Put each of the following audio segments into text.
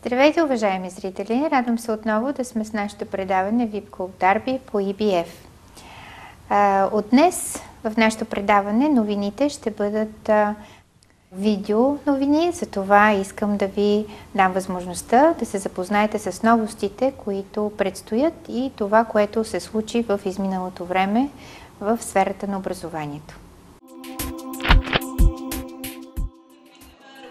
Здравейте, уважаеми зрители! Радвам се отново да сме с нашето предаване VIP Club Derby по EBF. От днес в нашето предаване новините ще бъдат видео новини, затова искам да ви дам възможността да се запознаете с новостите, които предстоят и това, което се случи в изминалото време в сферата на образованието.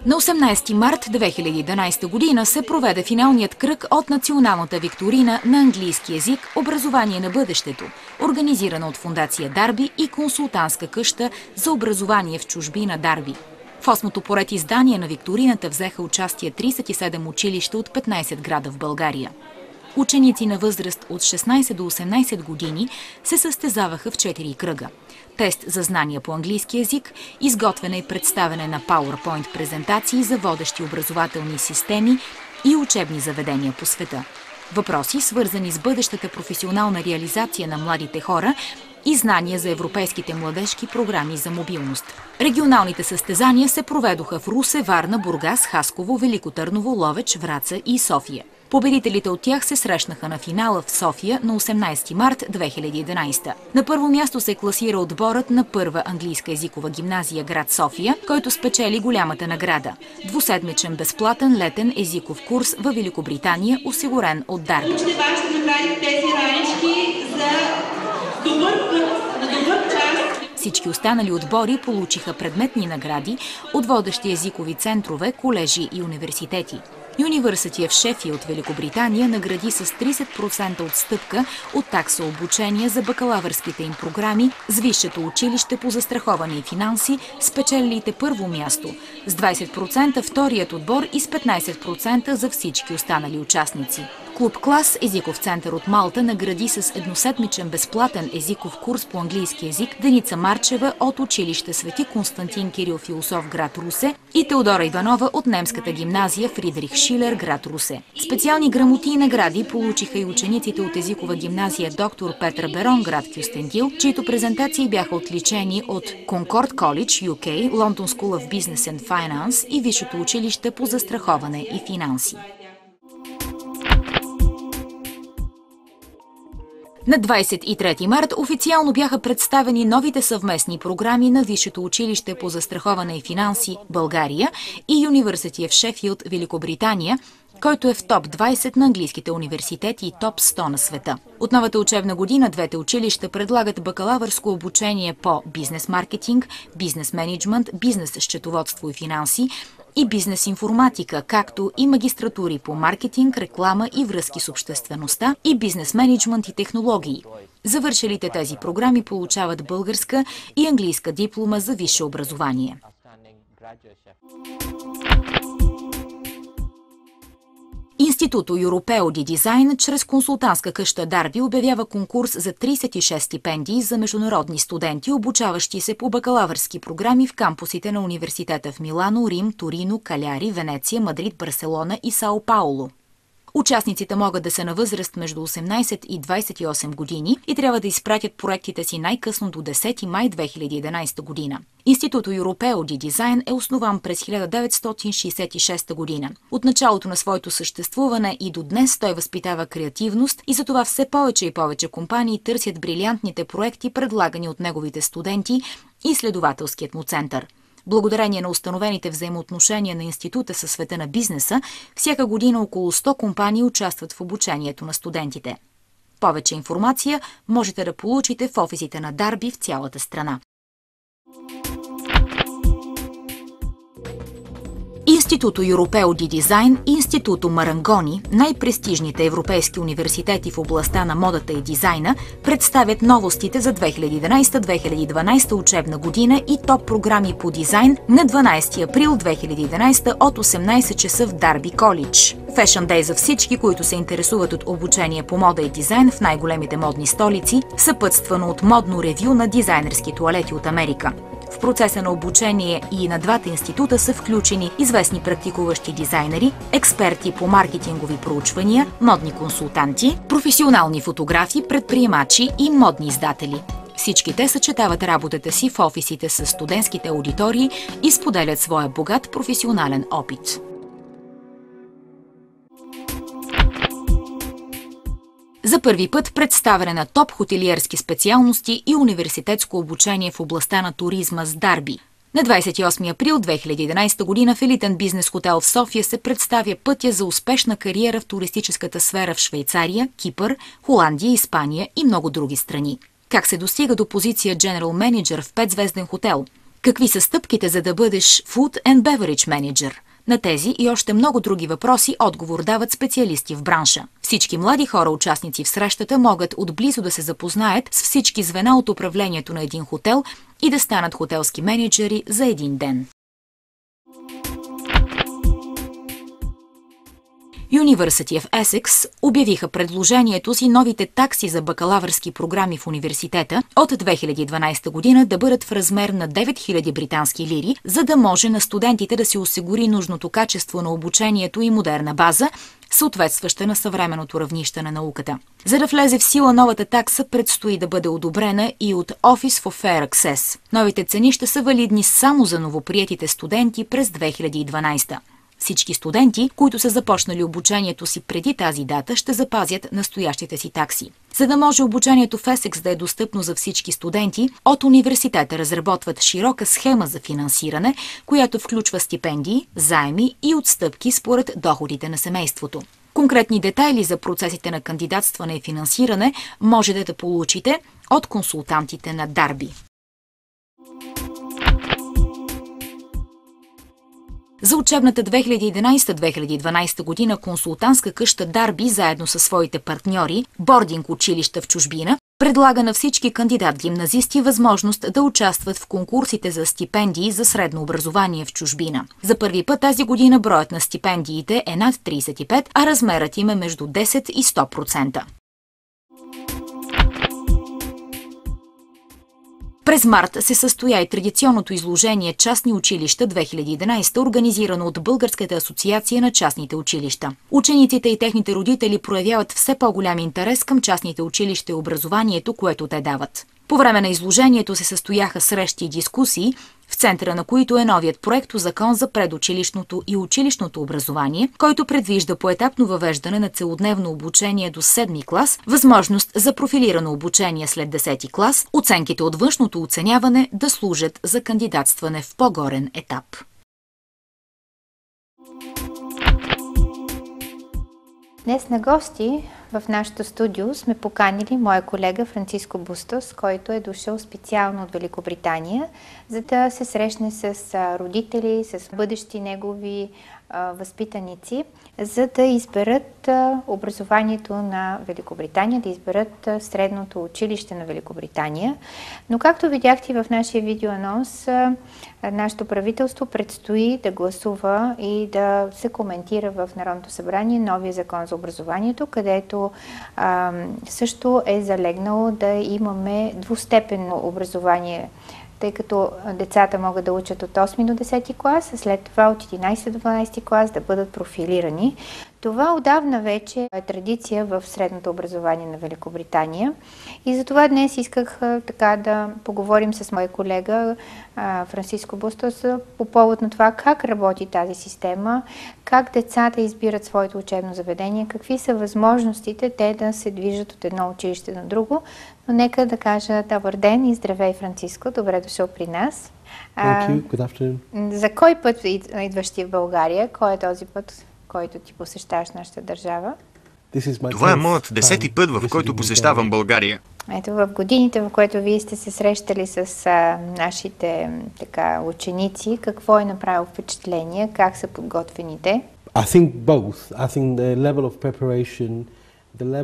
На 18 март 2011 година се проведе финалният кръг от националната викторина на английски език "Образование на бъдещето", организирана от Фондация Дарби и консултантска къща за образование в чужбина Дарби. В 8-то поред издание на викторината взеха участие 37 училища от 15 града в България. Ученици на възраст от 16 до 18 години се състезаваха в 4 кръга. Тест за знания по английски език, изготвяне и представяне на PowerPoint презентации за водещи образователни системи и учебни заведения по света. Въпроси, свързани с бъдещата професионална реализация на младите хора и знания за европейските младежки програми за мобилност. Регионалните състезания се проведоха в Русе, Варна, Бургас, Хасково, Велико Търново, Ловеч, Враца и София. Победителите от тях се срещнаха на финала в София на 18 март 2011. На първо място се класира отборът на първа английска езикова гимназия град София, който спечели голямата награда – двуседмичен безплатен летен езиков курс във Великобритания, осигурен от Дарби. Ще направите тези ранички за добър час. Всички останали отбори получиха предметни награди от водещи езикови центрове, колежи и университети. University в Шефилд, Великобритания, награди с 30% отстъпка от такса обучение за бакалавърските им програми с Висшето училище по застраховане и финанси, спечелилите първо място, с 20% вторият отбор и с 15% за всички останали участници. Клуб Клас, езиков център от Малта, награди с едноседмичен безплатен езиков курс по английски език Деница Марчева от училище Свети Константин Кирил Философ, град Русе, и Теодора Иванова от немската гимназия Фридрих Шилер, град Русе. Специални грамоти и награди получиха и учениците от езикова гимназия Доктор Петър Берон, град Кюстендил, чието презентации бяха отличени от Concord College, UK, London School of Business and Finance и Висшето училище по застраховане и финанси. На 23 март официално бяха представени новите съвместни програми на Висшето училище по застраховане и финанси България и University в Шефилд, Великобритания, който е в топ 20 на английските университети и топ 100 на света. От новата учебна година двете училища предлагат бакалавърско обучение по бизнес маркетинг, бизнес менеджмент, бизнес счетоводство и финанси и бизнес информатика, както и магистратури по маркетинг, реклама и връзки с обществеността и бизнес менеджмент и технологии. Завършилите тези програми получават българска и английска диплома за висше образование. Институто Европео ди Дизайн чрез консултантска къща Дарби обявява конкурс за 36 стипендии за международни студенти, обучаващи се по бакалавърски програми в кампусите на университета в Милано, Рим, Торино, Каляри, Венеция, Мадрид, Барселона и Сао Пауло. Участниците могат да са на възраст между 18 и 28 години и трябва да изпратят проектите си най-късно до 10 май 2011 година. Институто Европео ди Дизайн е основан през 1966 година. От началото на своето съществуване и до днес той възпитава креативност и затова все повече и повече компании търсят брилянтните проекти, предлагани от неговите студенти и изследователският му център. Благодарение на установените взаимоотношения на института със света на бизнеса, всяка година около 100 компании участват в обучението на студентите. Повече информация можете да получите в офисите на Дарби в цялата страна. Институто Европео ди Дизайн и Институто Марангони, най-престижните европейски университети в областта на модата и дизайна, представят новостите за 2011-2012 учебна година и топ програми по дизайн на 12 април 2011 от 18 часа в Дарби Колидж. Fashion Day за всички, които се интересуват от обучение по мода и дизайн в най-големите модни столици, съпътствано от модно ревю на дизайнерски тоалети от Америка. В процеса на обучение и на двата института са включени известни практикуващи дизайнери, експерти по маркетингови проучвания, модни консултанти, професионални фотографи, предприемачи и модни издатели. Всички те съчетават работата си в офисите с студентските аудитории и споделят своя богат професионален опит. За първи път представяне на топ хотелиерски специалности и университетско обучение в областта на туризма с Дарби. На 28 април 2011 година в елитен бизнес хотел в София се представя пътя за успешна кариера в туристическата сфера в Швейцария, Кипър, Холандия, Испания и много други страни. Как се достига до позиция General Manager в 5-звезден хотел? Какви са стъпките, за да бъдеш Food and Beverage Manager? На тези и още много други въпроси отговор дават специалисти в бранша. Всички млади хора, участници в срещата, могат отблизо да се запознаят с всички звена от управлението на един хотел и да станат хотелски мениджъри за един ден. University of Essex обявиха предложението си новите такси за бакалавърски програми в университета от 2012 година да бъдат в размер на 9000 британски лири, за да може на студентите да се осигури нужното качество на обучението и модерна база, съответстваща на съвременното равнище на науката. За да влезе в сила новата такса, предстои да бъде одобрена и от Office for Fair Access. Новите цени ще са валидни само за новоприетите студенти през 2012. Всички студенти, които са започнали обучението си преди тази дата, ще запазят настоящите си такси. За да може обучението в Есекс да е достъпно за всички студенти, от университета разработват широка схема за финансиране, която включва стипендии, заеми и отстъпки според доходите на семейството. Конкретни детайли за процесите на кандидатстване и финансиране можете да получите от консултантите на Дарби. За учебната 2011-2012 година консултантска къща Дарби заедно със своите партньори, бординг училища в чужбина, предлага на всички кандидат-гимназисти възможност да участват в конкурсите за стипендии за средно образование в чужбина. За първи път тази година броят на стипендиите е над 35, а размерът им е между 10 и 100%. През март се състоя и традиционното изложение «Частни училища 2011», организирано от Българската асоциация на частните училища. Учениците и техните родители проявяват все по-голям интерес към частните училища и образованието, което те дават. По време на изложението се състояха срещи и дискусии, в центъра на които е новият проектозакон за предучилищното и училищното образование, който предвижда поетапно въвеждане на целодневно обучение до 7-ми клас, възможност за профилирано обучение след 10-ти клас, оценките от външното оценяване да служат за кандидатстване в по-горен етап. Днес на гости в нашото студио сме поканили моя колега Франциско Бустос, който е дошъл специално от Великобритания, за да се срещне с родители, с бъдещи негови възпитаници, за да изберат образованието на Великобритания, да изберат средното училище на Великобритания. Но както видяхте в нашия видеоанонс, нашето правителство предстои да гласува и да се коментира в Народното събрание новия закон за образованието, където също е залегнало да имаме двустепенно образование, тъй като децата могат да учат от 8 до 10 клас, а след това от 11 до 12 клас да бъдат профилирани. Това отдавна вече е традиция в средното образование на Великобритания. И затова днес исках така да поговорим с моя колега Франциско Бустос по повод на това как работи тази система, как децата избират своето учебно заведение, какви са възможностите те да се движат от едно училище на друго. Но нека да кажа добър ден и здравей, Франциско. Добре дошъл при нас. За кой път идваш ти в България? Кой е този път, който ти посещаваш нашата държава? Това е моят 10-ти път, в който посещавам България. Ето, в годините, в които вие сте се срещали с нашите ученици, какво е направило впечатление? Как са подготвените?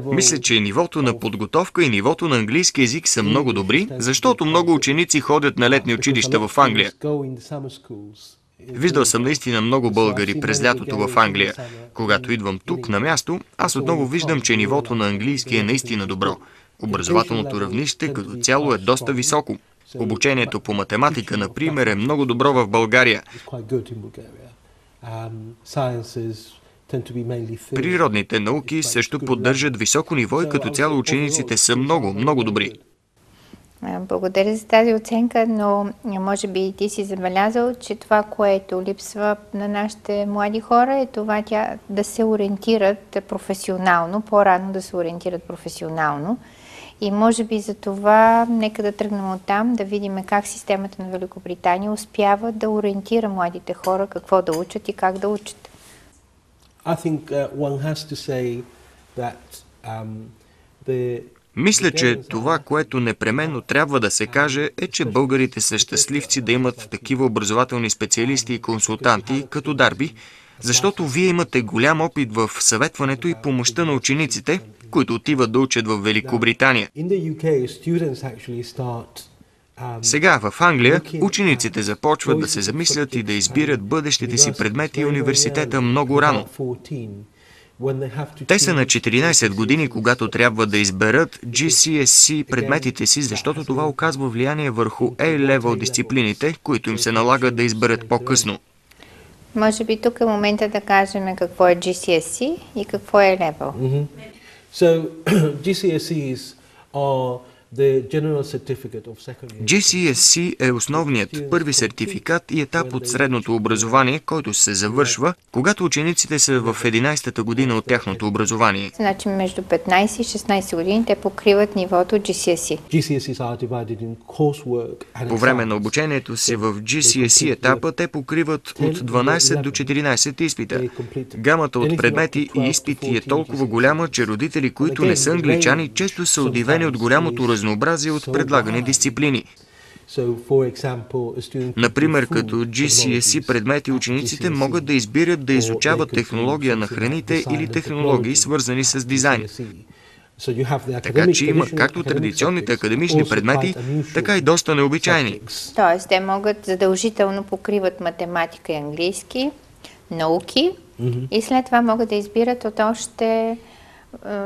Мисля, че нивото на подготовка и нивото на английски език са много добри, защото много ученици ходят на летни училища в Англия. Виждал съм наистина много българи през лятото в Англия. Когато идвам тук на място, аз отново виждам, че нивото на английски е наистина добро. Образователното равнище като цяло е доста високо. Обучението по математика, например, е много добро в България. Природните науки също поддържат високо ниво и като цяло учениците са много, много добри. Благодаря за тази оценка, но може би и ти си забелязал, че това, което липсва на нашите млади хора, е това да се ориентират професионално, по-рано да се ориентират професионално. И може би за това, нека да тръгнем от там, да видим как системата на Великобритания успява да ориентира младите хора какво да учат и как да учат. Мисля, че това, което непременно трябва да се каже, е, че българите са щастливци да имат такива образователни специалисти и консултанти, като Дарби, защото вие имате голям опит в съветването и помощта на учениците, които отиват да учат в Великобритания. Сега в Англия учениците започват да се замислят и да избират бъдещите си предмети и университета много рано. Те са на 14 години, когато трябва да изберат GCSE предметите си, защото това оказва влияние върху A-level дисциплините, които им се налага да изберат по-късно. Може би тук е момента да кажем какво е GCSE и какво е A-level. GCSEs are GCSE е основният първи сертификат и етап от средното образование, който се завършва, когато учениците са в 11-та година от тяхното образование. Значи между 15 и 16 години те покриват нивото GCSE. По време на обучението си в GCSE етапа те покриват от 12 до 14 изпита. Гамата от предмети и изпити е толкова голяма, че родители, които не са англичани, често са удивени от голямото разнообразие от предлагани дисциплини. Например, като GCSE предмети учениците могат да избират да изучават технология на храните или технологии, свързани с дизайн. Така че има както традиционните академични предмети, така и доста необичайни. Тоест, те могат задължително покриват математика и английски, науки и след това могат да избират от още,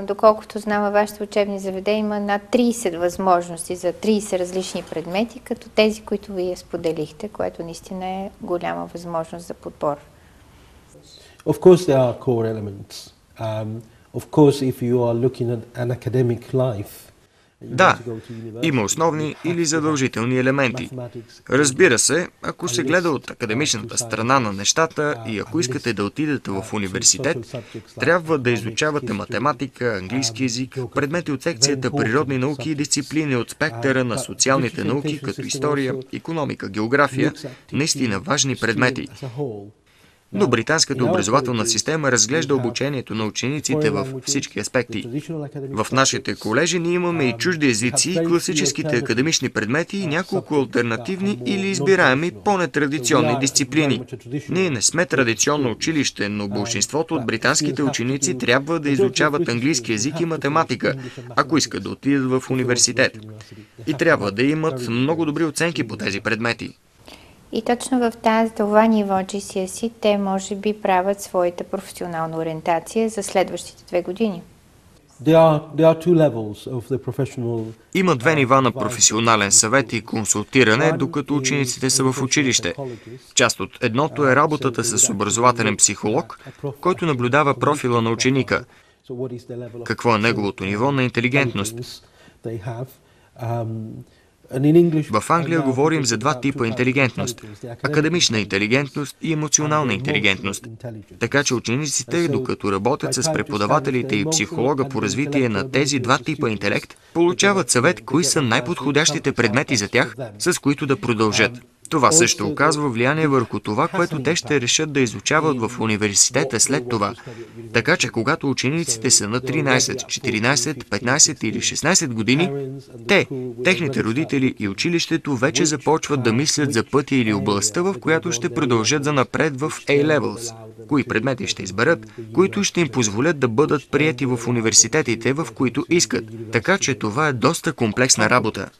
доколкото знам, във вашето учебни заведения има над 30 възможности за 30 различни предмети, като тези, които вие споделихте, което наистина е голяма възможност за подбор. Of course there are core elements. Of course if you are looking at an academic life. Да, има основни или задължителни елементи. Разбира се, ако се гледа от академичната страна на нещата и ако искате да отидете в университет, трябва да изучавате математика, английски език, предмети от секцията природни науки и дисциплини от спектъра на социалните науки, като история, икономика, география, наистина важни предмети. Но британската образователна система разглежда обучението на учениците във всички аспекти. В нашите колежи ние имаме и чужди езици, класическите академични предмети и няколко алтернативни или избираеми по-нетрадиционни дисциплини. Ние не сме традиционно училище, но большинството от британските ученици трябва да изучават английски език и математика, ако искат да отидат в университет. И трябва да имат много добри оценки по тези предмети. И точно в това ниво GCSE те може би правят своята професионална ориентация за следващите 2 години. Има 2 нива на професионален съвет и консултиране, докато учениците са в училище. Част от едното е работата с образователен психолог, който наблюдава профила на ученика. Какво е неговото ниво на интелигентност? В Англия говорим за 2 типа интелигентност – академична интелигентност и емоционална интелигентност. Така че учениците, докато работят с преподавателите и психолога по развитие на тези 2 типа интелект, получават съвет кои са най-подходящите предмети за тях, с които да продължат. Това също оказва влияние върху това, което те ще решат да изучават в университета след това. Така че когато учениците са на 13, 14, 15 или 16 години, техните родители и училището вече започват да мислят за пътя или областта, в която ще продължат за напред в A-levels. Кои предмети ще изберат, които ще им позволят да бъдат приети в университетите, в които искат. Така че това е доста комплексна работа.